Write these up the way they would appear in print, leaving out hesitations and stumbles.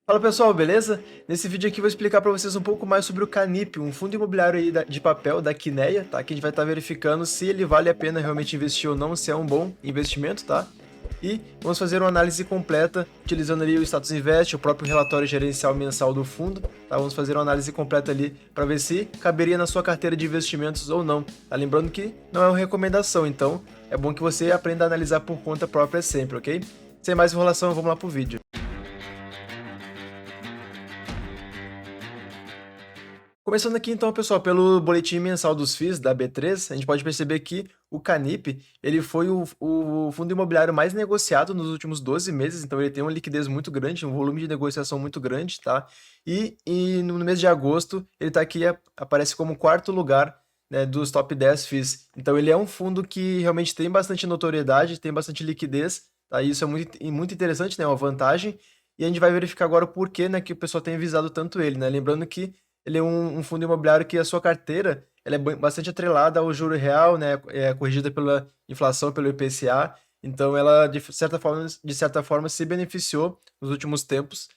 Fala pessoal, beleza? Nesse vídeo aqui eu vou explicar para vocês um pouco mais sobre o Canip, um fundo imobiliário aí de papel da Quineia, tá? Que a gente vai estar verificando se ele vale a pena realmente investir ou não, se é um bom investimento, tá? E vamos fazer uma análise completa utilizando ali o Status Invest, o próprio relatório gerencial mensal do fundo, tá? Vamos fazer uma análise completa ali para ver se caberia na sua carteira de investimentos ou não, tá? Lembrando que não é uma recomendação, então é bom que você aprenda a analisar por conta própria sempre, ok? Sem mais enrolação, vamos lá pro vídeo. Começando aqui então, pessoal, pelo boletim mensal dos FIIs da B3, a gente pode perceber que o Canip, ele foi o fundo imobiliário mais negociado nos últimos 12 meses, então ele tem uma liquidez muito grande, um volume de negociação muito grande, tá? E no mês de agosto, ele tá aqui, aparece como quarto lugar, né, dos top 10 FIIs. Então ele é um fundo que realmente tem bastante notoriedade, tem bastante liquidez, tá? E isso é muito interessante, né, uma vantagem. E a gente vai verificar agora o porquê, né, que o pessoal tem visado tanto ele, né? Lembrando que ele é um fundo imobiliário que a sua carteira ela é bastante atrelada ao juro real, né? É corrigida pela inflação, pelo IPCA. Então, ela, de certa forma, se beneficiou nos últimos tempos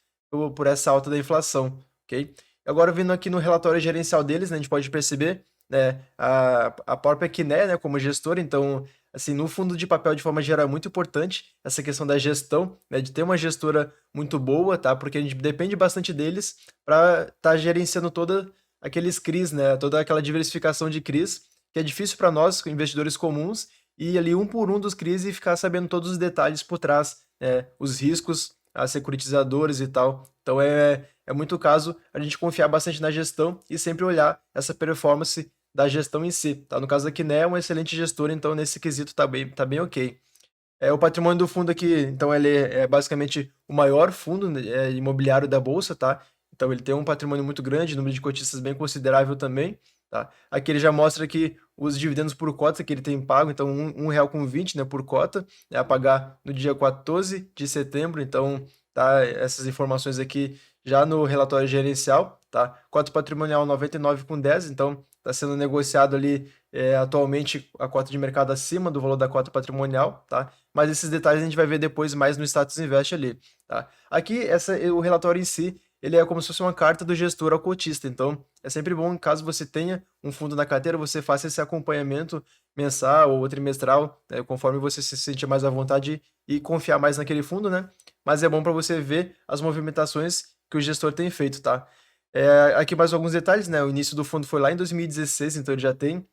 por essa alta da inflação, ok? Agora, vindo aqui no relatório gerencial deles, né, a gente pode perceber, né, a própria Quiné, né, como gestora. Então, assim, no fundo de papel, de forma geral, é muito importante essa questão da gestão, né, de ter uma gestora muito boa, tá? Porque a gente depende bastante deles para estar gerenciando toda aqueles CRIs, né? Toda aquela diversificação de CRIs, que é difícil para nós, investidores comuns, ir ali um por um dos CRIs e ficar sabendo todos os detalhes por trás, né? Os riscos, as securitizadoras e tal. Então é muito caso a gente confiar bastante na gestão e sempre olhar essa performance da gestão em si, tá? No caso da Quiné é uma excelente gestora, então nesse quesito tá bem ok. O patrimônio do fundo aqui, então ele é basicamente o maior fundo, né, imobiliário da bolsa, tá? Então ele tem um patrimônio muito grande, número de cotistas bem considerável também, tá? Aqui ele já mostra que os dividendos por cota que ele tem pago, então R$ 1,20, né, por cota, a pagar no dia 14 de setembro, então tá essas informações aqui já no relatório gerencial, tá? Cota patrimonial 99,10, então está sendo negociado ali atualmente a cota de mercado acima do valor da cota patrimonial, tá? Mas esses detalhes a gente vai ver depois mais no Status Invest ali, tá? Aqui, o relatório em si, ele é como se fosse uma carta do gestor ao cotista, então é sempre bom, caso você tenha um fundo na carteira, você faça esse acompanhamento mensal ou trimestral, né, conforme você se sentir mais à vontade e confiar mais naquele fundo, né? Mas é bom para você ver as movimentações que o gestor tem feito, tá? Aqui mais alguns detalhes, né? O início do fundo foi lá em 2016, então ele já tem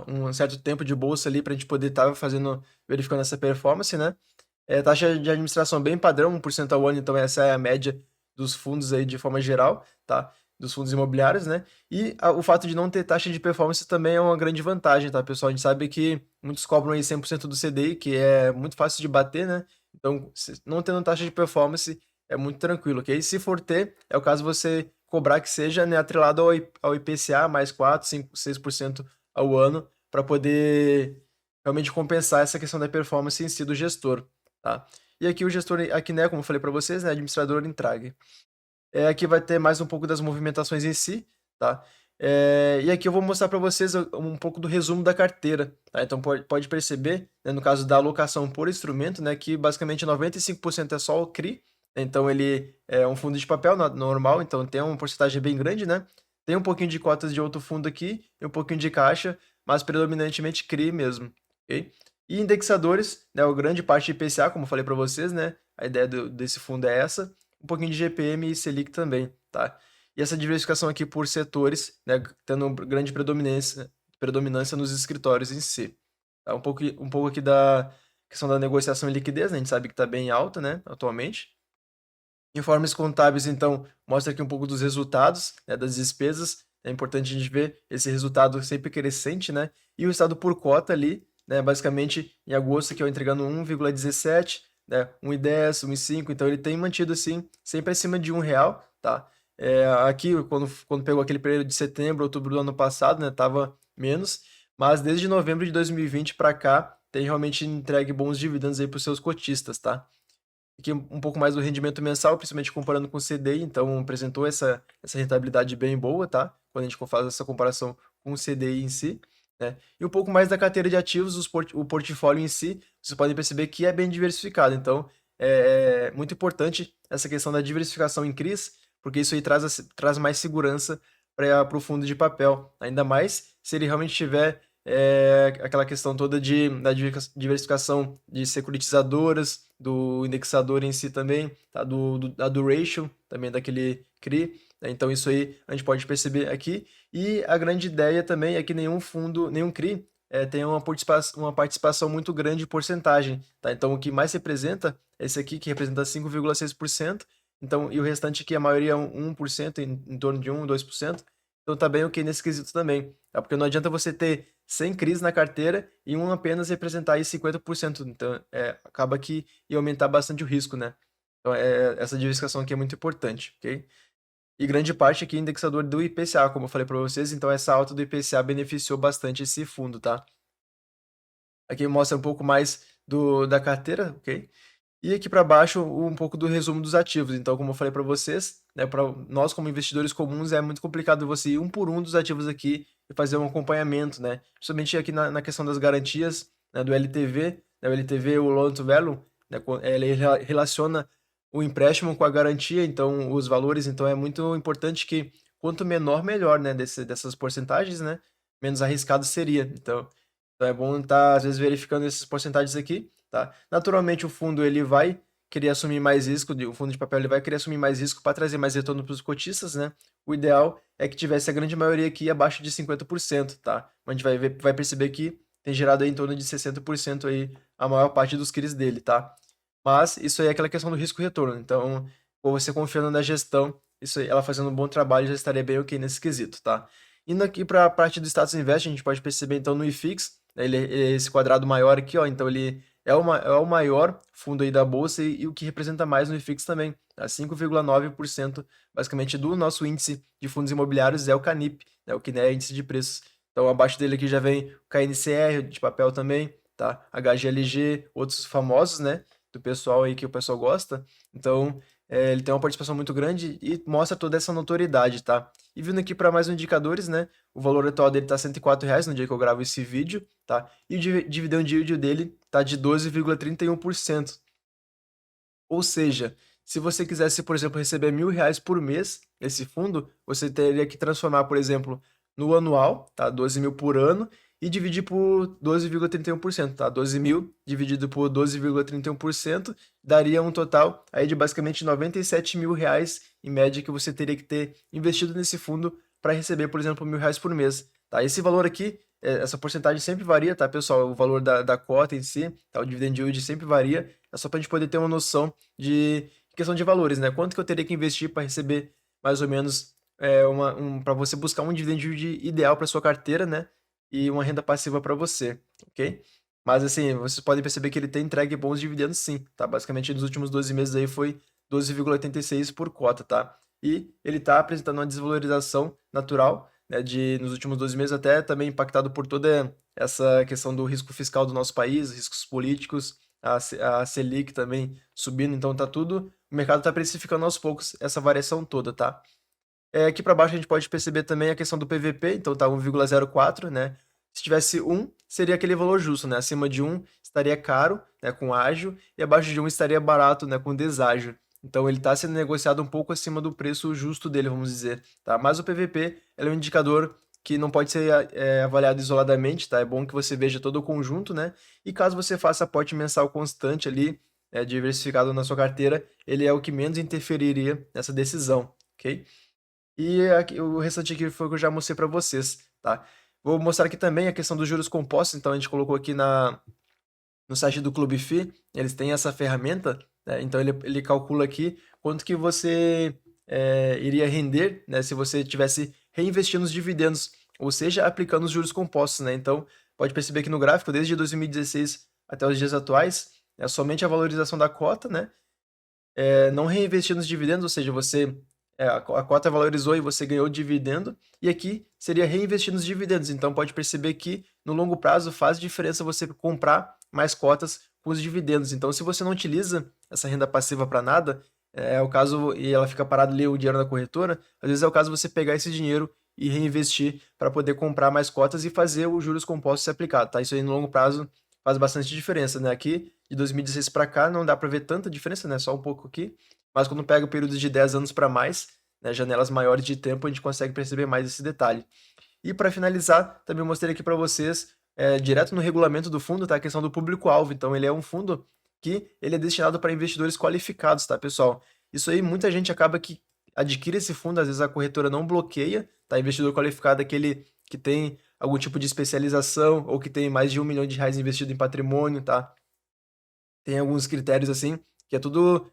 um certo tempo de bolsa ali para a gente poder estar verificando essa performance, né? Taxa de administração bem padrão, 1% ao ano, então essa é a média dos fundos aí de forma geral, tá? Dos fundos imobiliários, né? E o fato de não ter taxa de performance também é uma grande vantagem, tá, pessoal? A gente sabe que muitos cobram aí 100% do CDI, que é muito fácil de bater, né? Então, não tendo taxa de performance é muito tranquilo, ok? Se for ter, é o caso você cobrar que seja, né, atrelado ao IPCA mais 4, 5, 6% ao ano, para poder realmente compensar essa questão da performance em si do gestor, tá? E aqui o gestor, aqui, né, como eu falei para vocês, né, administrador entregue. Aqui vai ter mais um pouco das movimentações em si, tá? E aqui eu vou mostrar para vocês um pouco do resumo da carteira, tá? Então pode perceber, né, no caso da alocação por instrumento, né, que basicamente 95% é só o CRI, né? Então ele é um fundo de papel normal, então tem uma porcentagem bem grande, né? Tem um pouquinho de cotas de outro fundo aqui e um pouquinho de caixa, mas predominantemente CRI mesmo, ok? E indexadores, né, o grande parte de IPCA, como eu falei para vocês, né? A ideia desse fundo é essa, um pouquinho de GPM e Selic também, tá? E essa diversificação aqui por setores, né, tendo grande predominância nos escritórios em si. Tá? Um pouco aqui da questão da negociação e liquidez, né? A gente sabe que está bem alta, né, atualmente. Informes contábeis, então, mostra aqui um pouco dos resultados, né, das despesas. É importante a gente ver esse resultado sempre crescente, né? E o estado por cota ali, né, basicamente em agosto aqui, ó, entregando 1,17, né, 1,10, 1,5, então ele tem mantido assim, sempre acima de R$ 1, tá? Aqui, quando pegou aquele período de setembro, outubro do ano passado, né, tava menos, mas desde novembro de 2020 para cá, tem realmente entregue bons dividendos aí para os seus cotistas, tá? Aqui um pouco mais do rendimento mensal, principalmente comparando com o CDI, então apresentou essa rentabilidade bem boa, tá? Quando a gente faz essa comparação com o CDI em si, né? E um pouco mais da carteira de ativos, o portfólio em si, vocês podem perceber que é bem diversificado. Então, é muito importante essa questão da diversificação em CRIs, porque isso aí traz mais segurança para o fundo de papel. Ainda mais se ele realmente tiver aquela questão toda da diversificação de securitizadoras, do indexador em si também, tá? Da duration também daquele CRI, né? Então isso aí a gente pode perceber aqui. E a grande ideia também é que nenhum fundo, nenhum CRI tem uma participação muito grande de porcentagem, tá? Então o que mais representa é esse aqui, que representa 5,6%. Então, e o restante aqui, a maioria é 1%, em torno de 1, 2%. Então tá bem ok nesse quesito também, tá? Porque não adianta você ter 100 CRIs na carteira e um apenas representar aí 50%. Então, acaba que ia aumentar bastante o risco, né? Então, essa diversificação aqui é muito importante, ok? E grande parte aqui é indexador do IPCA, como eu falei para vocês, então essa alta do IPCA beneficiou bastante esse fundo, tá? Aqui mostra um pouco mais da carteira, ok? E aqui para baixo um pouco do resumo dos ativos. Então, como eu falei para vocês, né, para nós como investidores comuns é muito complicado você ir um por um dos ativos aqui e fazer um acompanhamento, né? Principalmente aqui na questão das garantias, né, do LTV, né, o LTV, o Loan to Value, né, ele relaciona o empréstimo com a garantia, então os valores, então é muito importante que quanto menor melhor, né, dessas porcentagens, né, menos arriscado seria. Então é bom estar às vezes verificando essas porcentagens aqui, tá? Naturalmente o fundo ele vai querer assumir mais risco, o fundo de papel ele vai querer assumir mais risco para trazer mais retorno para os cotistas, né? O ideal é que tivesse a grande maioria aqui abaixo de 50%, tá? A gente vai perceber que tem gerado aí em torno de 60% aí a maior parte dos CRIs dele, tá? Mas isso aí é aquela questão do risco-retorno. Então, com você confiando na gestão, isso aí, ela fazendo um bom trabalho já estaria bem ok nesse quesito, tá? Indo aqui para a parte do status invest, a gente pode perceber então no IFIX, né, ele é esse quadrado maior aqui, ó, então ele é o maior fundo aí da bolsa e o que representa mais no IFIX também, tá? 5,9% basicamente do nosso índice de fundos imobiliários é o Canip, né, o que é índice de preços. Então abaixo dele aqui já vem o KNCR de papel também, tá? HGLG, outros famosos, né? Do pessoal aí que o pessoal gosta. Então, ele tem uma participação muito grande e mostra toda essa notoriedade, tá? E vindo aqui para mais indicadores, né? O valor atual dele tá R$ 104 no dia que eu gravo esse vídeo, tá? E o dividend yield dele tá de 12,31%. Ou seja, se você quisesse, por exemplo, receber R$ 1.000 por mês nesse fundo, você teria que transformar, por exemplo, no anual, tá? 12 mil por ano, e dividir por 12,31%, tá? 12 mil dividido por 12,31% daria um total aí de basicamente R$ 97.000 em média que você teria que ter investido nesse fundo para receber, por exemplo, R$ 1.000 por mês, tá? Esse valor aqui, essa porcentagem sempre varia, tá, pessoal? O valor da cota em si, tá? O dividend yield sempre varia, é só para a gente poder ter uma noção de questão de valores, né? Quanto que eu teria que investir para receber mais ou menos para você buscar um dividend yield ideal para sua carteira, né? E uma renda passiva para você, ok? Mas assim, vocês podem perceber que ele tem entregue bons dividendos sim, tá? Basicamente nos últimos 12 meses aí foi 12,86 por cota, tá? E ele está apresentando uma desvalorização natural, né, nos últimos 12 meses, até também impactado por toda essa questão do risco fiscal do nosso país, riscos políticos, a Selic também subindo, então tá tudo, o mercado tá precificando aos poucos essa variação toda, tá? Aqui para baixo a gente pode perceber também a questão do PVP, então tá 1,04, né? Se tivesse 1, seria aquele valor justo, né? Acima de 1 estaria caro, né, com ágio, e abaixo de 1 estaria barato, né, com deságio. Então ele está sendo negociado um pouco acima do preço justo dele, vamos dizer, tá? Mas o PVP, ele é um indicador que não pode ser avaliado isoladamente, tá? É bom que você veja todo o conjunto, né? E caso você faça aporte mensal constante ali, diversificado na sua carteira, ele é o que menos interferiria nessa decisão, ok? E o restante aqui foi o que eu já mostrei para vocês, tá? Vou mostrar aqui também a questão dos juros compostos, então a gente colocou aqui no site do Clube FI, eles têm essa ferramenta, né? Então ele calcula aqui quanto que você iria render, né, se você tivesse reinvestindo os dividendos, ou seja, aplicando os juros compostos, né? Então pode perceber que no gráfico, desde 2016 até os dias atuais, é somente a valorização da cota, né? Não reinvestir nos dividendos, ou seja, a cota valorizou e você ganhou dividendo, e aqui seria reinvestir nos dividendos. Então pode perceber que no longo prazo faz diferença você comprar mais cotas com os dividendos. Então, se você não utiliza essa renda passiva para nada, é o caso, e ela fica parada ali o dinheiro na corretora, às vezes é o caso você pegar esse dinheiro e reinvestir para poder comprar mais cotas e fazer os juros compostos se aplicar, tá? Isso aí no longo prazo faz bastante diferença, né? Aqui, de 2016 para cá, não dá para ver tanta diferença, né? Só um pouco aqui. Mas quando pega o período de 10 anos para mais, né, janelas maiores de tempo, a gente consegue perceber mais esse detalhe. E para finalizar, também mostrei aqui para vocês, direto no regulamento do fundo, tá? A questão do público-alvo. Então, ele é um fundo que ele é destinado para investidores qualificados, tá, pessoal? Isso aí, muita gente acaba que adquire esse fundo, às vezes a corretora não bloqueia, tá? Investidor qualificado é aquele que tem algum tipo de especialização ou que tem mais de R$ 1 milhão investido em patrimônio, tá? Tem alguns critérios assim, que é tudo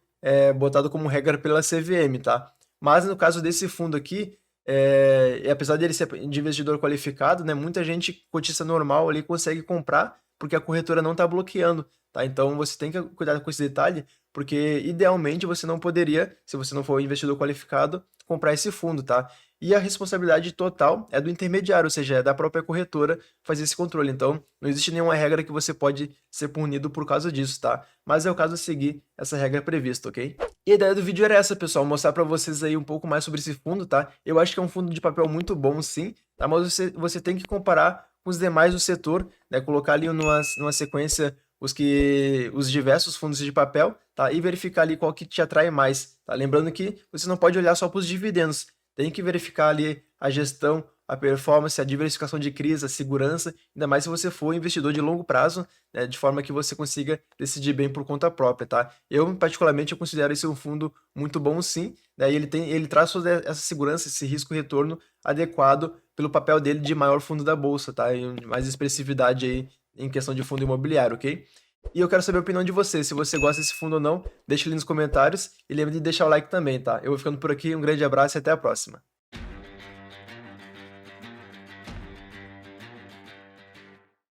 botado como regra pela CVM, tá? Mas no caso desse fundo aqui, e apesar dele ser de investidor qualificado, né, muita gente cotista normal ali consegue comprar porque a corretora não está bloqueando, tá? Então você tem que cuidar com esse detalhe, porque idealmente você não poderia, se você não for investidor qualificado, comprar esse fundo, tá? E a responsabilidade total é do intermediário, ou seja, é da própria corretora fazer esse controle. Então, não existe nenhuma regra que você pode ser punido por causa disso, tá? Mas é o caso de seguir essa regra prevista, ok? E a ideia do vídeo era essa, pessoal, mostrar para vocês aí um pouco mais sobre esse fundo, tá? Eu acho que é um fundo de papel muito bom, sim, tá? Mas você tem que comparar com os demais do setor, né? Colocar ali numa sequência os diversos fundos de papel, tá? E verificar ali qual que te atrai mais, tá? Lembrando que você não pode olhar só para os dividendos, tem que verificar ali a gestão, a performance, a diversificação de crise, a segurança, ainda mais se você for investidor de longo prazo, né, de forma que você consiga decidir bem por conta própria, tá? Eu, particularmente, eu considero esse um fundo muito bom, sim, né, e ele traz toda essa segurança, esse risco-retorno adequado pelo papel dele de maior fundo da bolsa, tá? E mais expressividade aí em questão de fundo imobiliário, ok? E eu quero saber a opinião de você, se você gosta desse fundo ou não, deixa ali nos comentários e lembre de deixar o like também, tá? Eu vou ficando por aqui, um grande abraço e até a próxima.